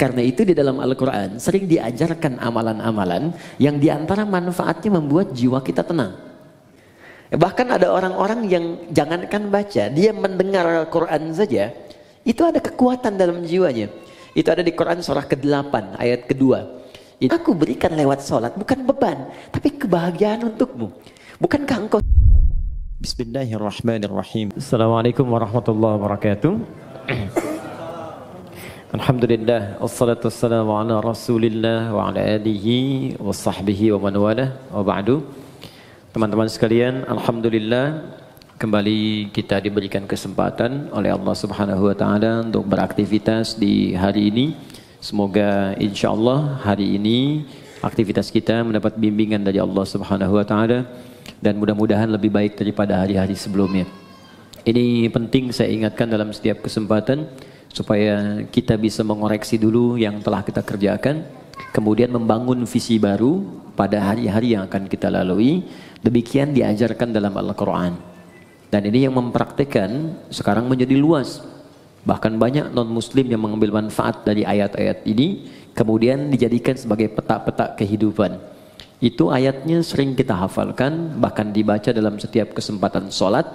Karena itu di dalam Al-Quran sering diajarkan amalan-amalan yang diantara manfaatnya membuat jiwa kita tenang. Bahkan ada orang-orang yang jangankan baca, dia mendengar Al-Quran saja, itu ada kekuatan dalam jiwanya. Itu ada di Quran surah ke-8 ayat kedua. Aku berikan lewat sholat bukan beban, tapi kebahagiaan untukmu. Bukankah engkau... Bismillahirrahmanirrahim. Assalamualaikum warahmatullahi wabarakatuh. Alhamdulillah, wassalatu wassalamu ala rasulillah wa ala alihi wa sahbihi wa man walah wa ba'du. Teman-teman sekalian, alhamdulillah kembali kita diberikan kesempatan oleh Allah Subhanahu wa taala untuk beraktivitas di hari ini. Semoga insyaallah hari ini aktivitas kita mendapat bimbingan dari Allah Subhanahu wa taala dan mudah-mudahan lebih baik daripada hari-hari sebelumnya. Ini penting saya ingatkan dalam setiap kesempatan supaya kita bisa mengoreksi dulu yang telah kita kerjakan, kemudian membangun visi baru pada hari-hari yang akan kita lalui. Demikian diajarkan dalam Al-Quran. Dan ini yang mempraktikkan sekarang menjadi luas. Bahkan banyak non-muslim yang mengambil manfaat dari ayat-ayat ini, kemudian dijadikan sebagai peta-peta kehidupan. Itu ayatnya sering kita hafalkan, bahkan dibaca dalam setiap kesempatan sholat.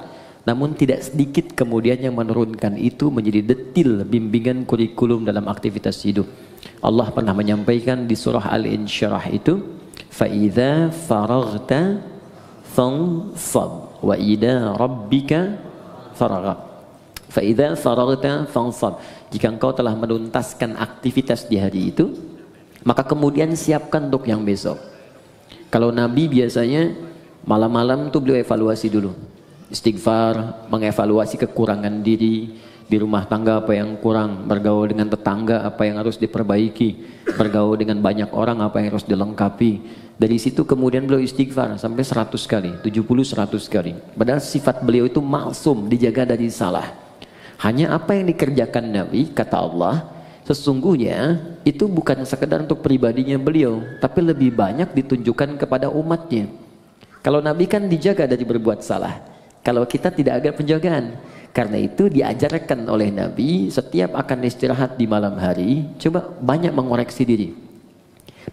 Namun tidak sedikit kemudian yang menurunkan itu menjadi detil bimbingan kurikulum dalam aktivitas hidup. Allah pernah menyampaikan di surah Al-Insyirah itu, فَإِذَا فَرَغْتَ فَانْصَبْ وَإِلَى رَبِّكَ فَرَغَبْ. فَإِذَا فَرَغْتَ فَانْصَبْ. Jika engkau telah menuntaskan aktivitas di hari itu, maka kemudian siapkan untuk yang besok. Kalau Nabi biasanya malam-malam tuh beliau evaluasi dulu. Istighfar, mengevaluasi kekurangan diri di rumah tangga, apa yang kurang, bergaul dengan tetangga apa yang harus diperbaiki, bergaul dengan banyak orang apa yang harus dilengkapi. Dari situ kemudian beliau istighfar sampai 100 kali, 70-100 kali. Padahal sifat beliau itu maksum, dijaga dari salah. Hanya apa yang dikerjakan Nabi, kata Allah, sesungguhnya itu bukan sekedar untuk pribadinya beliau, tapi lebih banyak ditunjukkan kepada umatnya. Kalau Nabi kan dijaga dari berbuat salah, kalau kita tidak ada penjagaan. Karena itu diajarkan oleh Nabi setiap akan istirahat di malam hari, coba banyak mengoreksi diri.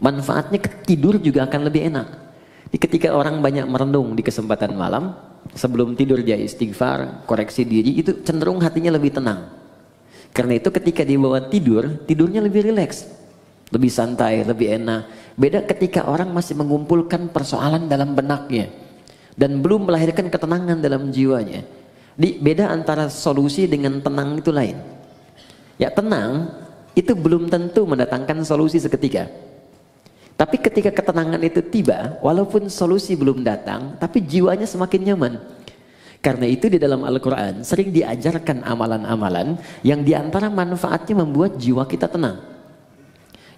Manfaatnya tidur juga akan lebih enak. Ketika orang banyak merenung di kesempatan malam, sebelum tidur dia istighfar, koreksi diri, itu cenderung hatinya lebih tenang. Karena itu ketika dibawa tidur, tidurnya lebih rileks, lebih santai, lebih enak. Beda ketika orang masih mengumpulkan persoalan dalam benaknya dan belum melahirkan ketenangan dalam jiwanya. Beda antara solusi dengan tenang itu lain. Ya, tenang itu belum tentu mendatangkan solusi seketika. Tapi ketika ketenangan itu tiba, walaupun solusi belum datang, tapi jiwanya semakin nyaman. Karena itu di dalam Al-Quran sering diajarkan amalan-amalan yang diantara manfaatnya membuat jiwa kita tenang.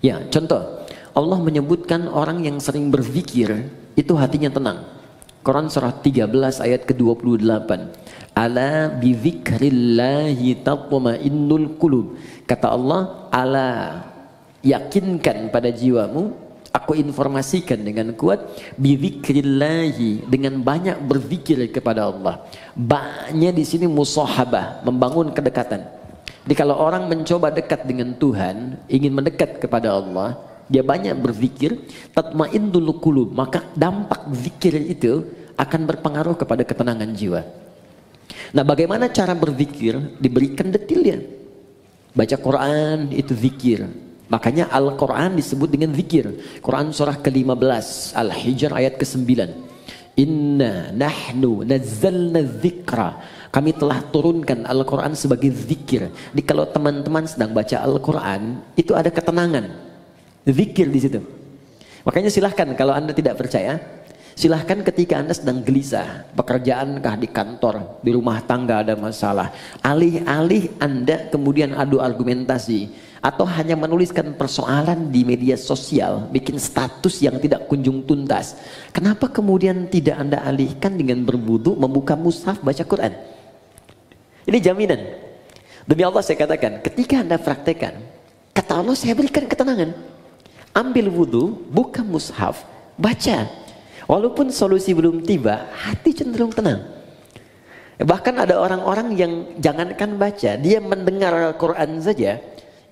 Ya, contoh, Allah menyebutkan orang yang sering berzikir itu hatinya tenang. Quran surah 13 ayat ke-28. Ala bizikrillahi tatma'innul qulub. Kata Allah, ala, yakinkan pada jiwamu, aku informasikan dengan kuat, bizikrillahi, dengan banyak berzikir kepada Allah. Ba'nya di sini musahabah, membangun kedekatan. Jadi kalau orang mencoba dekat dengan Tuhan, ingin mendekat kepada Allah, dia banyak berzikir, tatma'innul qulub, maka dampak zikir itu akan berpengaruh kepada ketenangan jiwa. Nah, bagaimana cara berzikir? Diberikan detilnya. Baca Quran itu zikir. Makanya Al-Quran disebut dengan zikir. Quran surah ke-15 Al-Hijr ayat ke-9. Inna nahnu nazzalna dzikra. Kami telah turunkan Al-Quran sebagai zikir. Jadi kalau teman-teman sedang baca Al-Quran, itu ada ketenangan. Zikir di situ. Makanya silahkan kalau Anda tidak percaya, silahkan ketika Anda sedang gelisah, pekerjaankah di kantor, di rumah tangga ada masalah, alih-alih Anda kemudian adu argumentasi atau hanya menuliskan persoalan di media sosial, bikin status yang tidak kunjung tuntas, kenapa kemudian tidak Anda alihkan dengan berwudu, membuka mushaf, baca Quran? Ini jaminan. Demi Allah saya katakan, ketika Anda praktekkan, kata Allah saya berikan ketenangan. Ambil wudu, buka mushaf, baca. Walaupun solusi belum tiba, hati cenderung tenang. Bahkan ada orang-orang yang jangankan baca, dia mendengar Al-Quran saja,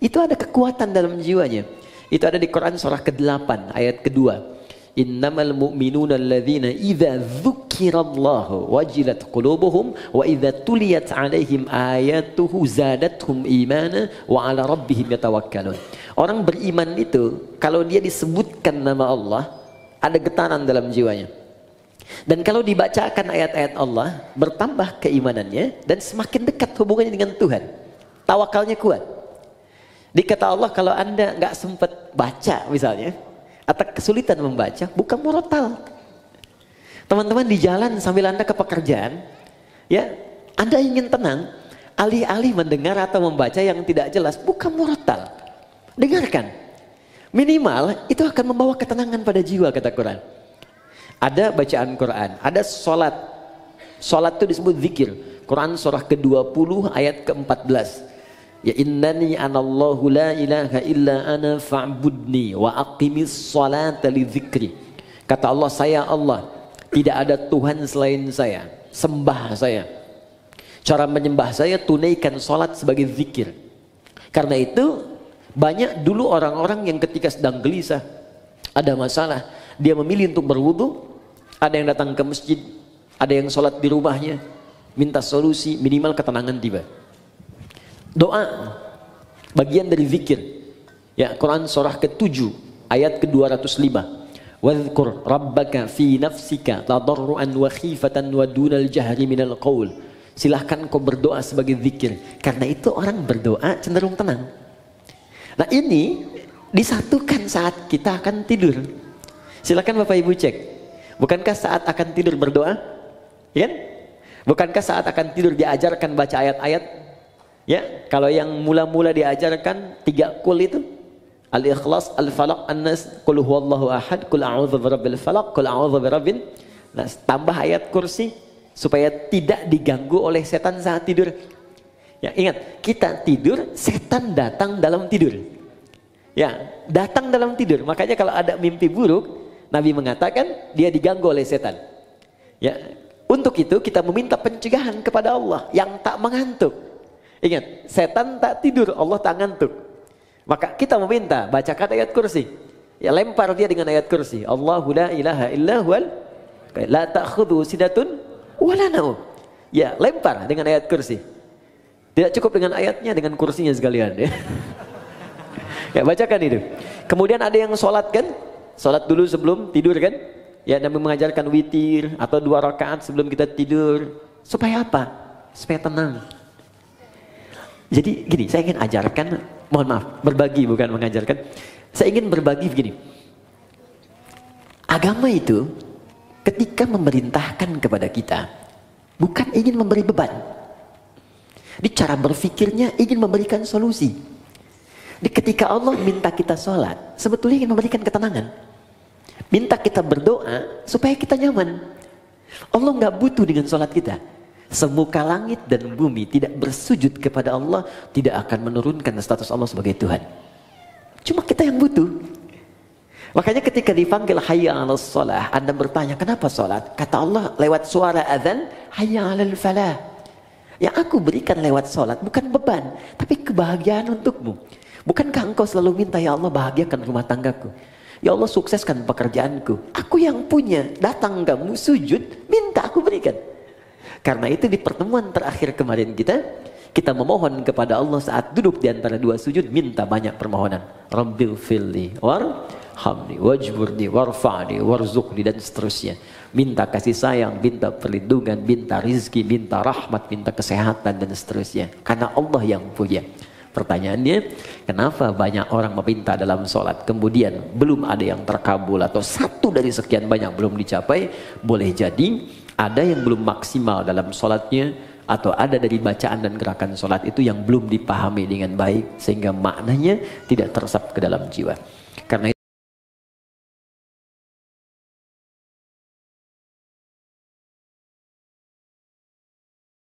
itu ada kekuatan dalam jiwanya. Itu ada di Quran surah ke-8 ayat kedua. Innamal mu'minuna alladzina idza dzukirallahu wajilat qulubuhum wa idza tuliyat 'alaihim ayatuhu zadatuhum imana wa 'ala rabbihim yatawakkalun. Orang beriman itu kalau dia disebutkan nama Allah ada getaran dalam jiwanya. Dan kalau dibacakan ayat-ayat Allah bertambah keimanannya dan semakin dekat hubungannya dengan Tuhan. Tawakalnya kuat. Dikata Allah kalau Anda nggak sempat baca misalnya atau kesulitan membaca, buka murotal. Teman-teman di jalan sambil Anda ke pekerjaan, ya, Anda ingin tenang, alih-alih mendengar atau membaca yang tidak jelas, buka murotal. Dengarkan. Minimal itu akan membawa ketenangan pada jiwa, kata Quran. Ada bacaan Quran, ada sholat. Sholat itu disebut zikir. Quran surah ke-20 ayat ke-14. Ya innani anallahu la ilaha illa ana fa'budni wa aqimis salata li dzikri. Kata Allah, saya Allah, tidak ada Tuhan selain saya, sembah saya. Cara menyembah saya, tunaikan salat sebagai zikir. Karena itu banyak dulu orang-orang yang ketika sedang gelisah, ada masalah, dia memilih untuk berwudu, ada yang datang ke masjid, ada yang salat di rumahnya, minta solusi, minimal ketenangan tiba. Doa bagian dari zikir. Ya, Quran surah ke-7 ayat ke-205. Wadhkur rabbaka fi nafsika tadarruan wa khifatan wa dunal jahri minal qaul. Silahkan kau berdoa sebagai zikir. Karena itu orang berdoa cenderung tenang. Nah, ini disatukan saat kita akan tidur. Silakan Bapak Ibu cek. Bukankah saat akan tidur berdoa? Ya kan? Bukankah saat akan tidur diajarkan baca ayat-ayat? Ya, kalau yang mula-mula diajarkan 3 kul itu Al-Ikhlas, Al-Falaq, An-Nas, Qul huwallahu ahad, Qul a'udzu birabbil falaq, Qul a'udzu birabbin Nas. Tambah ayat kursi supaya tidak diganggu oleh setan saat tidur. Ya, ingat, kita tidur, setan datang dalam tidur. Ya, datang dalam tidur. Makanya kalau ada mimpi buruk, Nabi mengatakan dia diganggu oleh setan. Ya, untuk itu kita meminta pencegahan kepada Allah yang tak mengantuk. Ingat, setan tak tidur, Allah tak ngantuk. Maka kita meminta, bacakan ayat kursi. Ya, lempar dia dengan ayat kursi. Allahu la ilaha illa huwal la ta'khudhu sinatun wa la naum. Ya, lempar dengan ayat kursi. Tidak cukup dengan ayatnya, dengan kursinya sekalian. Ya, ya, bacakan itu. Kemudian ada yang sholat kan? Sholat dulu sebelum tidur kan? Ya, Nabi mengajarkan witir atau 2 rakaat sebelum kita tidur. Supaya apa? Supaya tenang. Jadi gini, saya ingin ajarkan, mohon maaf, berbagi bukan mengajarkan. Saya ingin berbagi begini. Agama itu ketika memerintahkan kepada kita, bukan ingin memberi beban. Di cara berpikirnya ingin memberikan solusi. Di ketika Allah minta kita sholat, sebetulnya ingin memberikan ketenangan. Minta kita berdoa supaya kita nyaman. Allah nggak butuh dengan sholat kita. Semuka langit dan bumi tidak bersujud kepada Allah, tidak akan menurunkan status Allah sebagai Tuhan. Cuma kita yang butuh. Makanya ketika dipanggil hayya 'alas shalah, Anda bertanya, kenapa salat? Kata Allah lewat suara azan, hayya 'alal falah. Yang aku berikan lewat salat bukan beban, tapi kebahagiaan untukmu. Bukankah engkau selalu minta, ya Allah bahagiakan rumah tanggaku, ya Allah sukseskan pekerjaanku. Aku yang punya, datang kamu sujud, minta aku berikan. Karena itu di pertemuan terakhir kemarin kita memohon kepada Allah saat duduk di antara 2 sujud, minta banyak permohonan. Rabbil filli warhamni wajburni warfa'ni warzuqni, dan seterusnya. Minta kasih sayang, minta perlindungan, minta rizki, minta rahmat, minta kesehatan, dan seterusnya. Karena Allah yang punya. Pertanyaannya, kenapa banyak orang meminta dalam sholat kemudian belum ada yang terkabul, atau 1 dari sekian banyak belum dicapai? Boleh jadi ada yang belum maksimal dalam sholatnya, atau ada dari bacaan dan gerakan sholat itu yang belum dipahami dengan baik, sehingga maknanya tidak teresap ke dalam jiwa. Karena